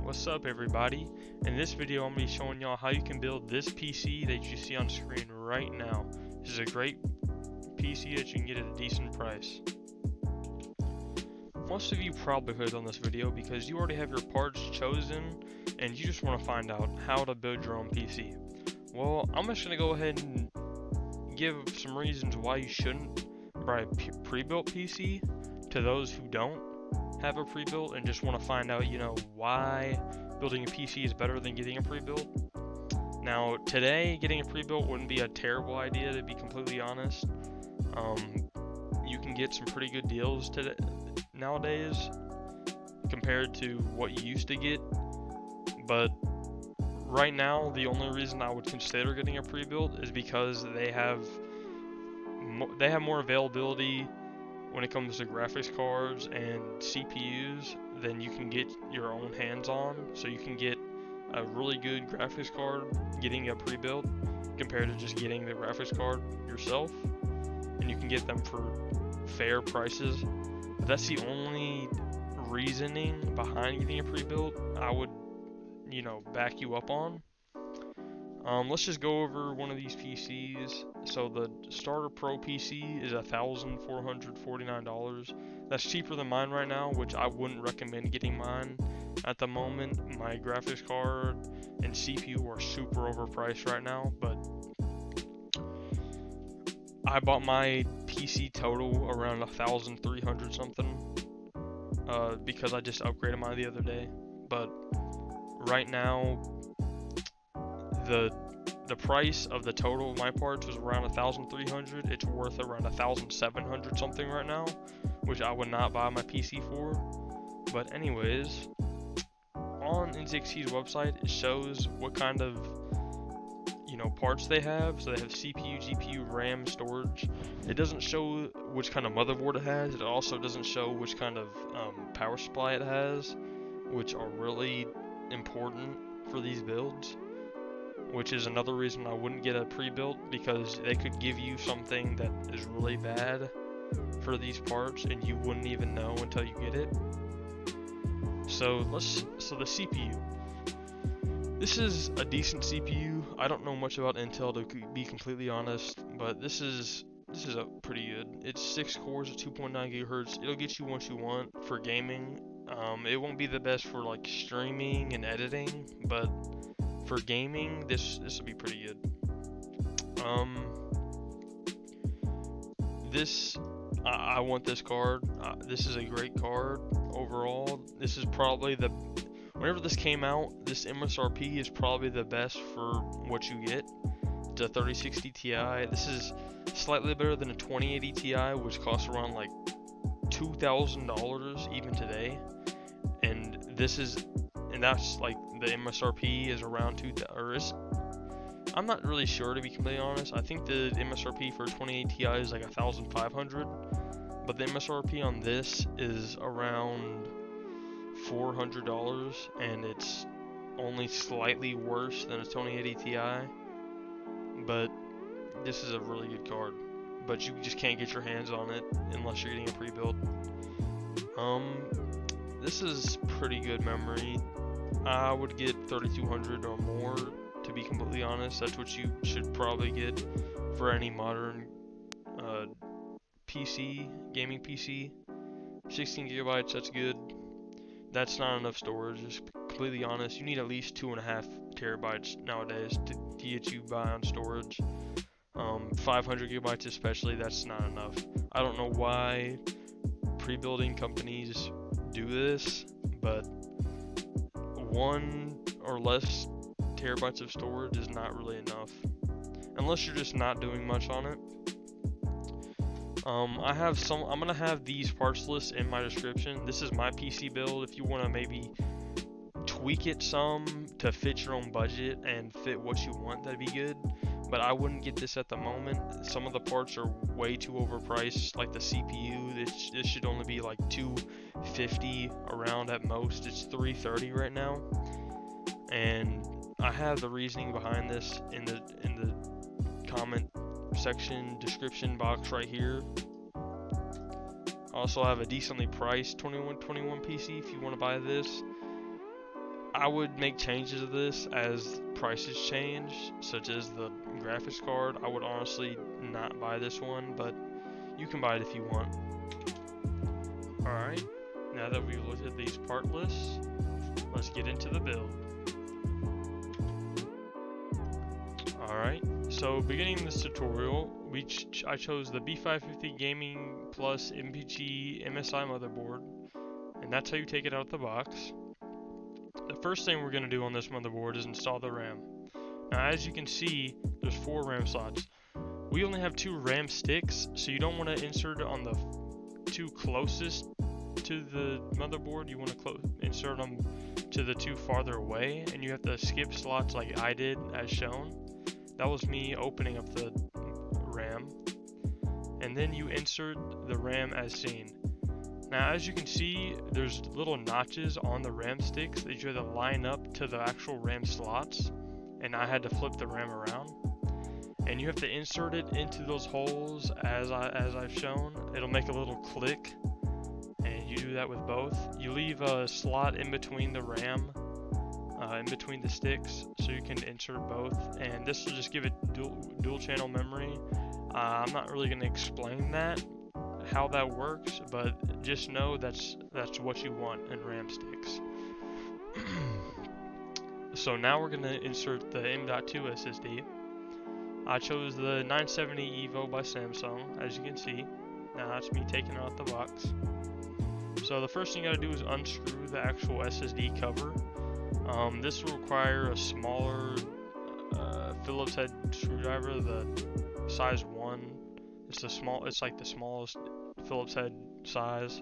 What's up everybody? In this video I'm going to be showing y'all how you can build this PC that you see on screen right now. This is a great PC that you can get at a decent price. Most of you probably clicked on this video because you already have your parts chosen and you just want to find out how to build your own PC. Well, I'm just going to go ahead and give some reasons why you shouldn't buy a pre-built PC to those who don't have a pre-built and just want to find out, why building a PC is better than getting a pre-built. Now, today, getting a pre-built wouldn't be a terrible idea, to be completely honest. You can get some pretty good deals today, nowadays, compared to what you used to get. But right now, the only reason I would consider getting a pre-built is because they have more availability when it comes to graphics cards and CPUs than you can get your own hands on. So you can get a really good graphics card getting a pre-built compared to just getting the graphics card yourself, and you can get them for fair prices. But that's the only reasoning behind getting a pre-built I would back you up on. Let's just go over one of these PCs. So the Starter Pro PC is $1,449. That's cheaper than mine right now, which I wouldn't recommend getting mine at the moment. My graphics card and CPU are super overpriced right now, but I bought my PC total around 1,300 something because I just upgraded mine the other day. But right now, the price of the total of my parts was around 1,300. It's worth around 1,700 something right now, which I would not buy my PC for. But anyways, on NZXT's website, it shows what kind of parts they have. So they have CPU, GPU, RAM, storage. It doesn't show which kind of motherboard it has. It also doesn't show which kind of power supply it has, which are really important for these builds, which is another reason I wouldn't get a pre-built, because they could give you something that is really bad for these parts and you wouldn't even know until you get it. So the CPU. This is a decent CPU. I don't know much about Intel, to be completely honest, but this is a pretty good. It's 6 cores at 2.9 gigahertz. It'll get you what you want for gaming. It won't be the best for like streaming and editing, but for gaming, this will be pretty good. I want this card. This is a great card overall. This is probably whenever this came out, this MSRP is probably the best for what you get. It's a 3060 Ti. This is slightly better than a 2080 Ti, which costs around like $2,000 even today. And that's like the MSRP is around I'm not really sure, to be completely honest. I think the MSRP for 2080 Ti is like 1,500, but the MSRP on this is around $400, and it's only slightly worse than a 2080 Ti. But this is a really good card, but you just can't get your hands on it unless you're getting a pre-built. This is pretty good memory. I would get 3200 or more, to be completely honest. That's what you should probably get for any modern PC, gaming PC. 16 gigabytes, that's good. That's not enough storage, just completely honest. You need at least 2.5 terabytes nowadays to get you by on storage. 500 gigabytes especially, that's not enough. I don't know why pre-building companies do this, but 1 or less terabytes of storage is not really enough, unless you're just not doing much on it. I'm gonna have these parts lists in my description. This is my PC build. If you want to maybe tweak it some to fit your own budget and fit what you want, that'd be good. But I wouldn't get this at the moment. Some of the parts are way too overpriced, like the CPU. This should only be like $250 around at most. It's $330 right now, and I have the reasoning behind this in the comment section description box right here. I also have a decently priced 2121 PC if you want to buy this. I would make changes to this as prices change, such as the graphics card. I would honestly not buy this one, but you can buy it if you want. Alright, now that we've looked at these part lists, let's get into the build. Alright, so beginning this tutorial, I chose the B550 Gaming Plus MPG MSI motherboard, and that's how you take it out of the box. The first thing we're going to do on this motherboard is install the RAM. Now as you can see, there's 4 RAM slots. We only have 2 RAM sticks, so you don't want to insert it on the 2 closest to the motherboard. You want to insert them to the 2 farther away, and you have to skip slots like I did as shown. That was me opening up the RAM, and then you insert the RAM as seen. Now as you can see, there's little notches on the RAM sticks that you have to line up to the actual RAM slots, and I had to flip the RAM around. And you have to insert it into those holes as I've shown. It'll make a little click, and you do that with both. You leave a slot in between the RAM, in between the sticks, so you can insert both, and this will just give it dual channel memory. I'm not really going to explain how that works, but just know that's what you want in RAM sticks. So now we're going to insert the M.2 SSD. I chose the 970 EVO by Samsung, as you can see. Now that's me taking it out the box. So the first thing you gotta do is unscrew the actual SSD cover. This will require a smaller Phillips head screwdriver, the size 1. It's like the smallest Phillips head size.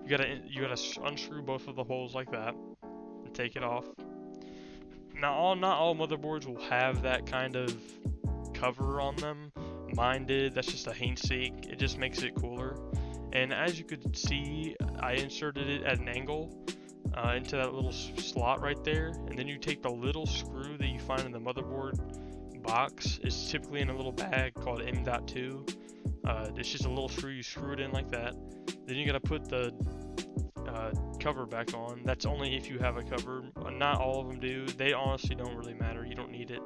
You gotta unscrew both of the holes like that and take it off. Now not all motherboards will have that kind of cover on them. Mine did. That's just a hang-sake. It just makes it cooler. And as you could see, I inserted it at an angle into that little slot right there, and then you take the little screw that you find in the motherboard box. It's typically in a little bag called M.2. It's just a little screw. You screw it in like that. Then you gotta put the cover back on. That's only if you have a cover. Not all of them do. They honestly don't really matter. You don't need it.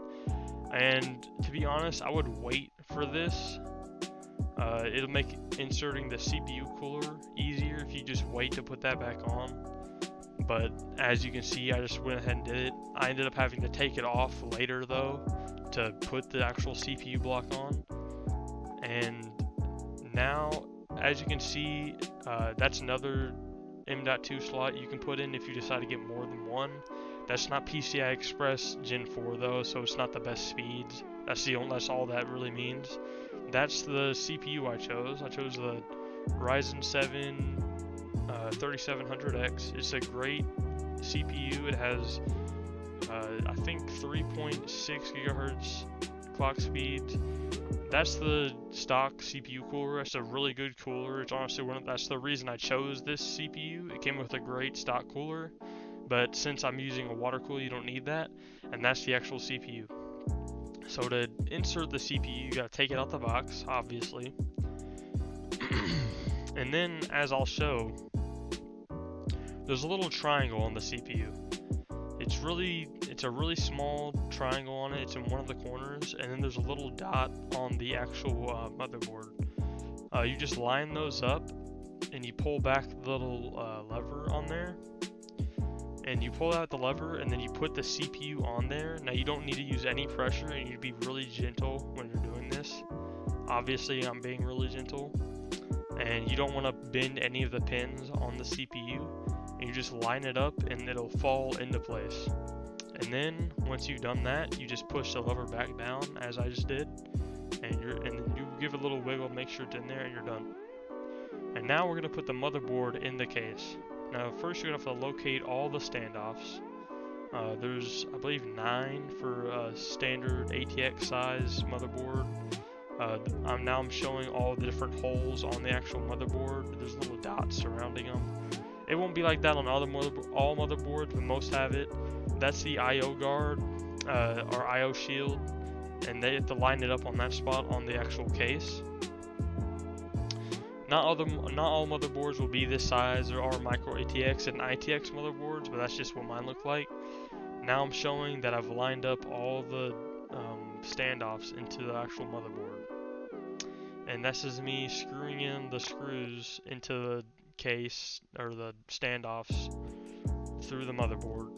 And to be honest, I would wait for this. It'll make inserting the CPU cooler easier if you just wait to put that back on. But as you can see, I just went ahead and did it. I ended up having to take it off later though to put the actual CPU block on. And now, as you can see, that's another M.2 slot you can put in if you decide to get more than one. That's not PCI Express Gen 4 though, so it's not the best speeds. That's all that really means. That's the CPU I chose. I chose the Ryzen 7 3700X. It's a great CPU. It has, I think, 3.6 gigahertz clock speed. That's the stock CPU cooler. That's a really good cooler. It's honestly that's the reason I chose this CPU. It came with a great stock cooler. But since I'm using a water cooler, you don't need that, and that's the actual CPU. So to insert the CPU, you gotta take it out the box, obviously. And then, as I'll show, there's a little triangle on the CPU. It's a really small triangle on it. It's in one of the corners, and then there's a little dot on the actual motherboard. You just line those up, and you pull back the little lever on there. And you pull out the lever, and then you put the CPU on there. Now you don't need to use any pressure, and you'd be really gentle when you're doing this. Obviously I'm being really gentle. And you don't want to bend any of the pins on the CPU. And you just line it up, and it'll fall into place. And then once you've done that, you just push the lever back down, as I just did. And then you give it a little wiggle, make sure it's in there, and you're done. And now we're going to put the motherboard in the case. Now first you're going to have to locate all the standoffs. There's, I believe, 9 for a standard ATX size motherboard. I'm showing all the different holes on the actual motherboard. There's little dots surrounding them. It won't be like that on all motherboards, but most have it. That's the IO guard, or IO shield, and they have to line it up on that spot on the actual case. Not all motherboards will be this size. There are micro ATX and ITX motherboards, but that's just what mine look like. Now I'm showing that I've lined up all the standoffs into the actual motherboard. And this is me screwing in the screws into the case, or the standoffs, through the motherboard.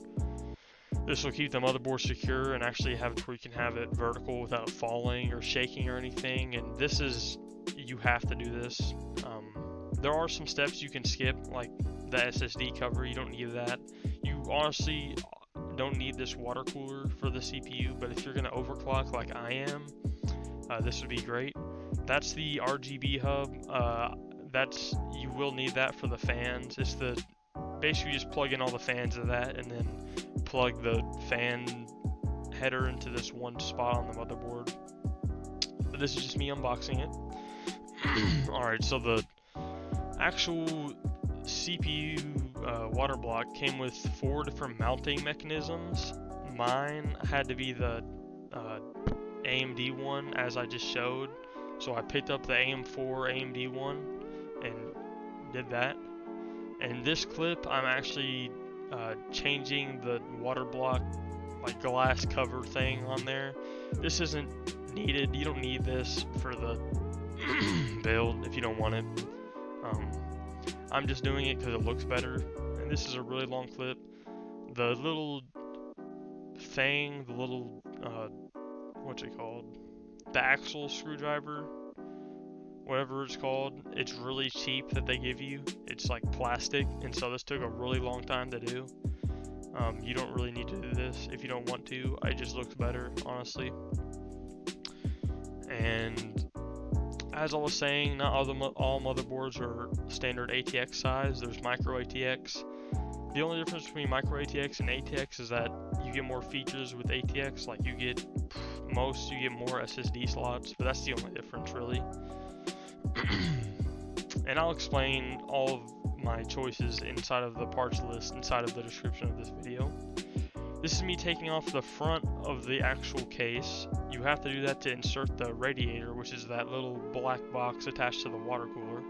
This will keep the motherboard secure and actually have it where you can have it vertical without falling or shaking or anything. And this is, you have to do this. There are some steps you can skip, like the SSD cover. You don't need that. You honestly don't need this water cooler for the CPU, but if you're going to overclock like I am, this would be great. That's the RGB hub. You will need that for the fans. It's basically just plug in all the fans of that and then plug the fan header into this one spot on the motherboard. But this is just me unboxing it. Alright, so the actual CPU water block came with 4 different mounting mechanisms. Mine had to be the AMD one, as I just showed. So I picked up the AM4 AMD one and did that. And this clip, I'm actually changing the water block, like glass cover thing on there. This isn't needed. You don't need this for the build if you don't want it. I'm just doing it because it looks better. And this is a really long clip. The little thing, the little what's it called? The axle screwdriver, whatever it's called, it's really cheap that they give you. It's like plastic, and so this took a really long time to do. You don't really need to do this if you don't want to. It just looks better, honestly. And as I was saying, not all motherboards are standard ATX size. There's micro ATX. The only difference between micro ATX and ATX is that you get more features with ATX. Like you get more SSD slots, but that's the only difference really. And I'll explain all of my choices inside of the parts list inside of the description of this video. This is me taking off the front of the actual case. You have to do that to insert the radiator, which is that little black box attached to the water cooler.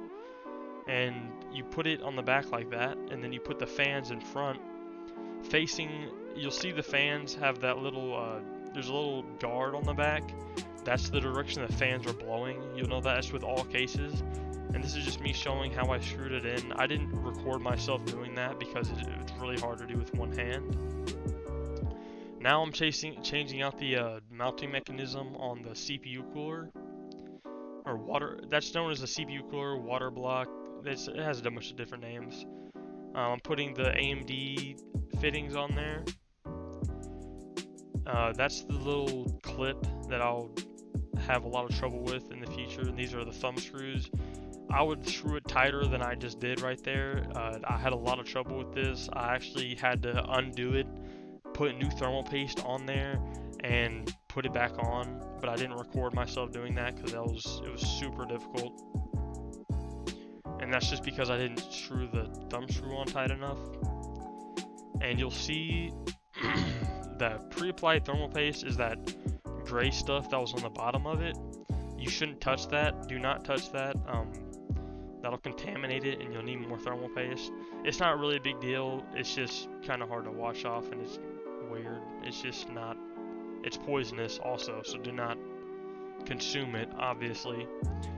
And you put it on the back like that, and then you put the fans in front facing. You'll see the fans have that little there's a little guard on the back. That's the direction the fans are blowing. You'll know that's with all cases. And this is just me showing how I screwed it in. I didn't record myself doing that because it's really hard to do with one hand. Now I'm changing out the mounting mechanism on the CPU cooler, or water. That's known as a CPU cooler, water block. It has a bunch of different names. I'm putting the AMD fittings on there. That's the little clip that I'll have a lot of trouble with in the future, and these are the thumb screws. I would screw it tighter than I just did right there. I had a lot of trouble with this. I actually had to undo it, put new thermal paste on there, and put it back on, but I didn't record myself doing that because it was super difficult. And that's just because I didn't screw the thumb screw on tight enough. And you'll see that pre-applied thermal paste is that gray stuff that was on the bottom of it. You shouldn't touch that. Do not touch that. That'll contaminate it and you'll need more thermal paste. It's not really a big deal. It's just kind of hard to wash off and it's weird. It's just not, it's poisonous also, so do not consume it, obviously.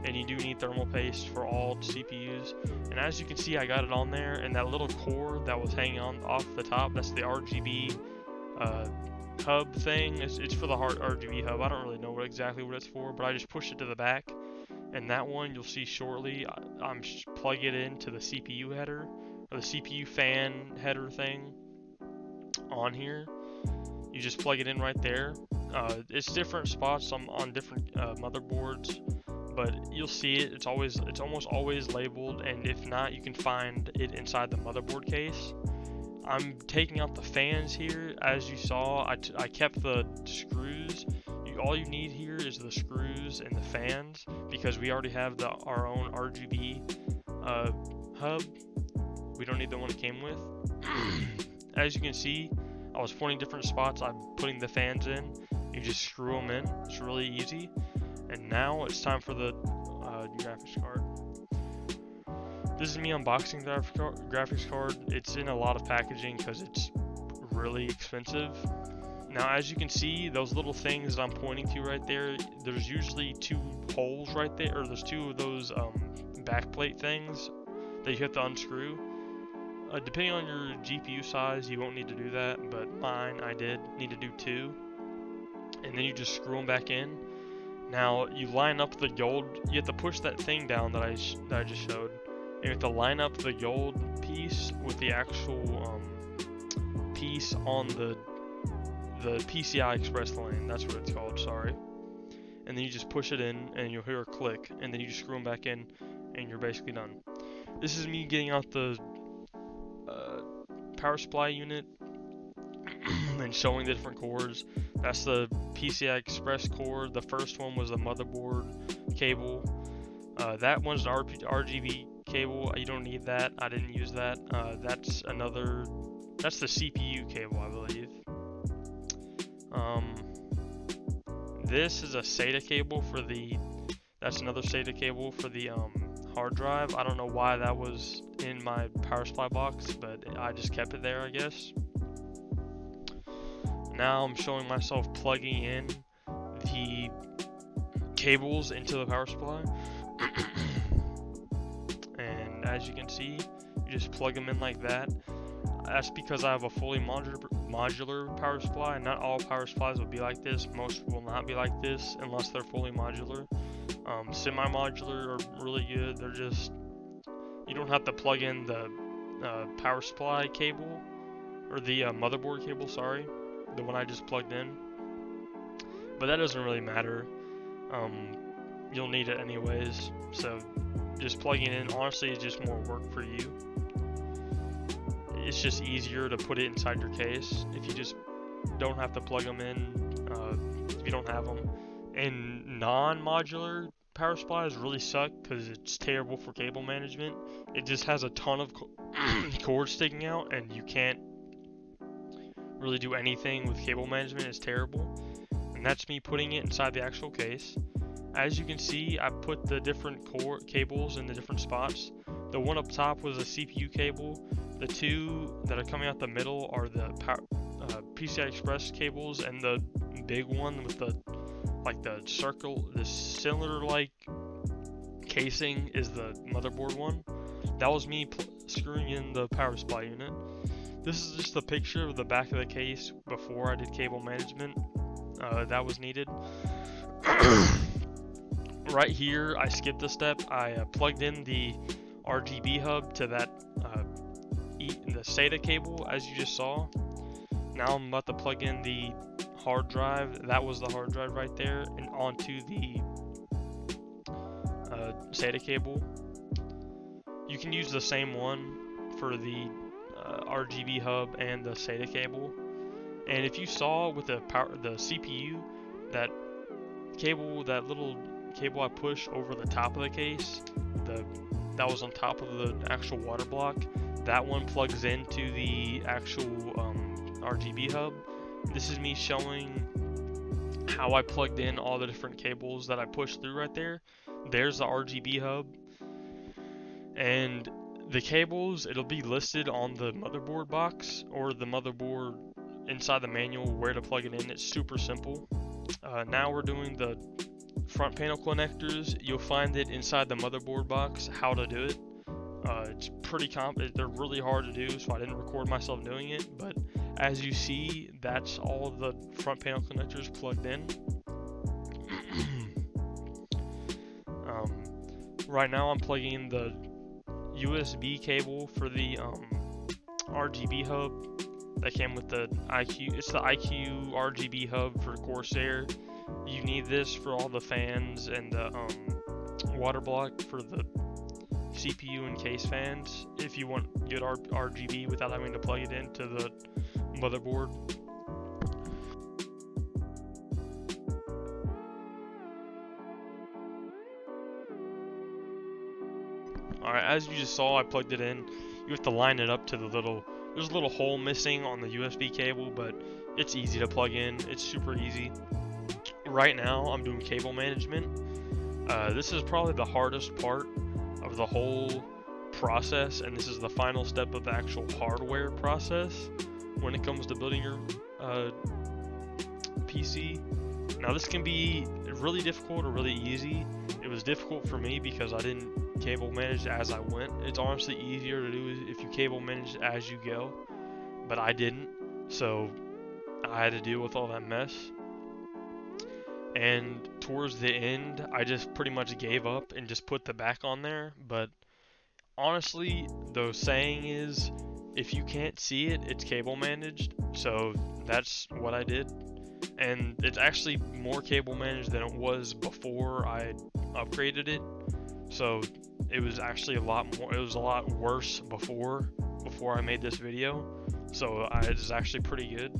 And you do need thermal paste for all CPUs. And as you can see, I got it on there, and that little cord that was hanging on off the top, that's the RGB hub thing. It's for the RGB hub. I don't really know exactly what it's for, but I just pushed it to the back. And that one you'll see shortly, I'm plug it into the CPU header, or the CPU fan header thing on here. You just plug it in right there. It's different spots on different motherboards, but you'll see it. It's almost always labeled, and if not, you can find it inside the motherboard case. I'm taking out the fans here. As you saw, I kept the screws. All you need here is the screws and the fans, because we already have our own RGB hub. We don't need the one it came with. As you can see, I was pointing different spots. I'm putting the fans in. You just screw them in. It's really easy. And now it's time for the new graphics card. This is me unboxing the graphics card. It's in a lot of packaging because it's really expensive. Now, as you can see, those little things that I'm pointing to right there, there's usually 2 holes right there, or there's 2 of those backplate things that you have to unscrew. Depending on your GPU size, you won't need to do that, but mine, I did need to do 2. And then you just screw them back in. Now, you line up the gold, you have to push that thing down that I just showed. And you have to line up the gold piece with the actual piece on the PCI Express lane. That's what it's called, sorry. And then you just push it in and you'll hear a click, and then you just screw them back in and you're basically done. This is me getting out the power supply unit and showing the different cords. That's the PCI Express cord. The first one was the motherboard cable. That one's an RGB cable. You don't need that. I didn't use that. That's the CPU cable, I believe. This is a SATA cable that's another SATA cable for the hard drive. I don't know why that was in my power supply box, but I just kept it there, I guess. Now I'm showing myself plugging in the cables into the power supply. And as you can see, you just plug them in like that. That's because I have a fully modular power supply. Not all power supplies will be like this. Most will not be like this unless they're fully modular. Semi-modular are really good. They're just, you don't have to plug in the power supply cable, or the motherboard cable, sorry, the one I just plugged in. But that doesn't really matter. You'll need it anyways. So just plugging it in, honestly, is just more work for you. It's just easier to put it inside your case if you just don't have to plug them in, if you don't have them. And non-modular power supplies really suck because it's terrible for cable management. It just has a ton of cords sticking out, and you can't really do anything with cable management. It's terrible. And that's me putting it inside the actual case. As you can see, I put the different cables in the different spots. The one up top was a CPU cable. The 2 that are coming out the middle are the PCI Express cables, and the big one with the cylinder-like casing is the motherboard one. That was me screwing in the power supply unit. This is just a picture of the back of the case before I did cable management. That was needed. Right here, I skipped a step. I plugged in the RGB hub to that the SATA cable, as you just saw. Now I'm about to plug in the hard drive. That was the hard drive right there, and onto the SATA cable. You can use the same one for the RGB hub and the SATA cable. And if you saw with the CPU, that cable, that little cable I push over the top of the case, that was on top of the actual water block, that one plugs into the actual RGB hub. This is me showing how I plugged in all the different cables that I pushed through right there. There's the RGB hub. And the cables, it'll be listed on the motherboard box or the motherboard inside the manual where to plug it in. It's super simple. Now we're doing the front panel connectors. You'll find it inside the motherboard box how to do it. It's pretty they're really hard to do, so I didn't record myself doing it, but as you see, that's all the front panel connectors plugged in. Right now I'm plugging in the USB cable for the RGB hub that came with the iCUE. It's the iCUE RGB hub for Corsair. You need this for all the fans and the water block for the CPU and case fans if you want good RGB without having to plug it into the motherboard. Alright, as you just saw, I plugged it in. You have to line it up to there's a little hole missing on the USB cable, but it's easy to plug in. It's super easy. Right now, I'm doing cable management. This is probably the hardest part of the whole process, and this is the final step of the actual hardware process when it comes to building your PC. Now this can be really difficult or really easy. It was difficult for me because I didn't cable manage as I went. It's honestly easier to do if you cable manage as you go, but I didn't, so I had to deal with all that mess. And towards the end, I just pretty much gave up and just put the back on there. But honestly, the saying is, if you can't see it, it's cable managed. So that's what I did. And it's actually more cable managed than it was before I upgraded it. So it was actually a lot more, it was a lot worse before I made this video. So it's actually pretty good.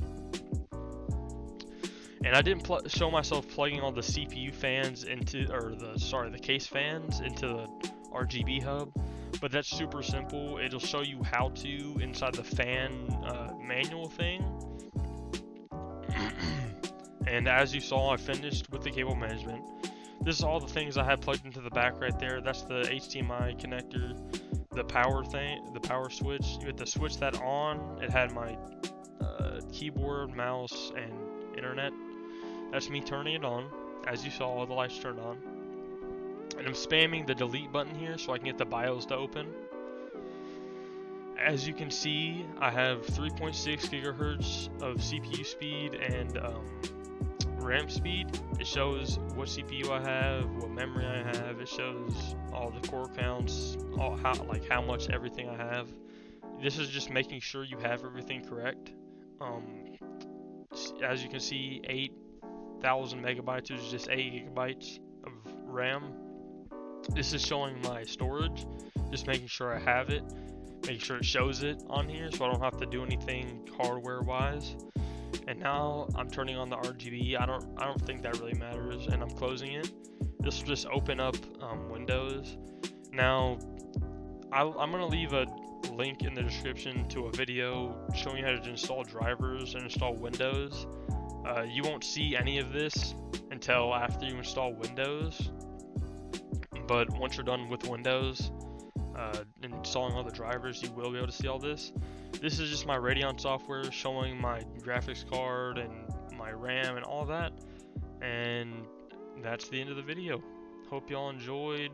And I didn't show myself plugging all the CPU fans into, or the case fans into the RGB hub, but that's super simple. It'll show you how to inside the fan manual thing. And as you saw, I finished with the cable management. This is all the things I had plugged into the back right there. That's the HDMI connector, the power thing, the power switch. You had to switch that on. It had my keyboard, mouse, and internet. That's me turning it on. As you saw, all the lights turned on. And I'm spamming the delete button here so I can get the BIOS to open. As you can see, I have 3.6 gigahertz of CPU speed and RAM speed. It shows what CPU I have, what memory I have. It shows all the core counts, how much everything I have. This is just making sure you have everything correct. As you can see, 8,000 megabytes is just 8 gigabytes of RAM. This is showing my storage, just making sure I have it, making sure it shows it on here so I don't have to do anything hardware wise. And now I'm turning on the RGB. I don't think that really matters, and I'm closing it. This will just open up Windows. Now I'm gonna leave a link in the description to a video showing you how to install drivers and install Windows. You won't see any of this until after you install Windows, but once you're done with Windows installing all the drivers, you will be able to see all this. This is just my Radeon software showing my graphics card and my RAM and all that, and that's the end of the video. Hope y'all enjoyed.